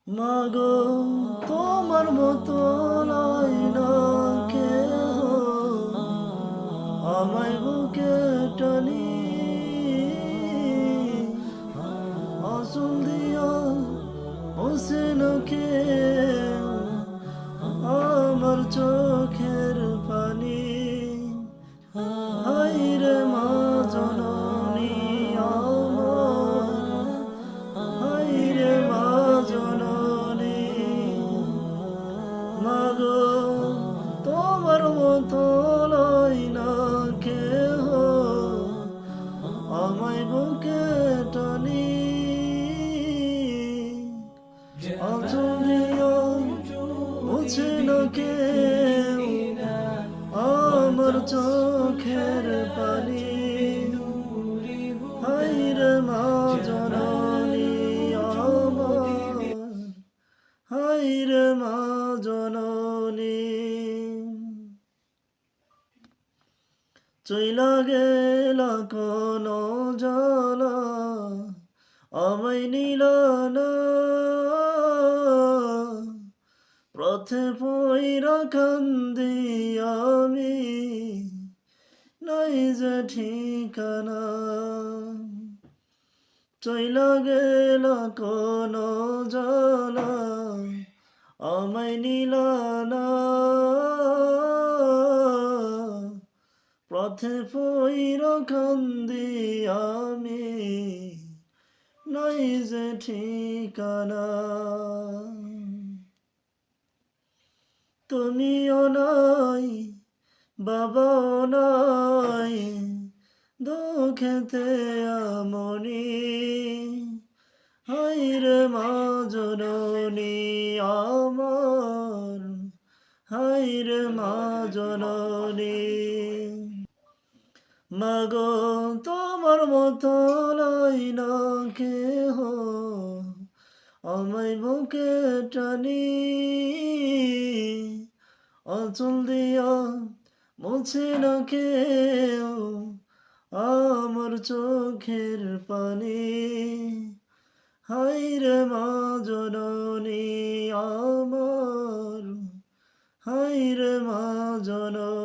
মাগো তোমার মতো নাই না কেহ, আমায় বুকে টানি আঁচল দিয়া মুছে না কেউ আমার চোখের পানি। হায়রে মা জননী আমার, হায়রে মা জননী। মাগো তোমার মতো লয় না কেহ, আমায় বুকে টানি আঁচল দিয়া মুছে না কেউ আমার চোখের পানি। হায়রে মা জননী আমার, হায়রে মা জননী। চইলা গেলা কোন জ্বালা আমায় নিল না, পথে পইরা কান্দি আমি নাই যে ঠিকানা। চইলা গেলা কোন জ্বালা আমায় নিল না, পথে পইরা কান্দি আমি নাই যে ঠিকানা। তুমিও নাই বাবাও নাই দুঃখেতে আমনি। হায়রে মা জননী আমার, হায়রে মা জননী। মাগো তোমার মতো লাই না কেহ, আমায় বুকে টানি আঁচল দিয়া মুছে না কেউ আমার চোখের পানি। হায়রে মা জননী আমার, হায়রে মা জননী।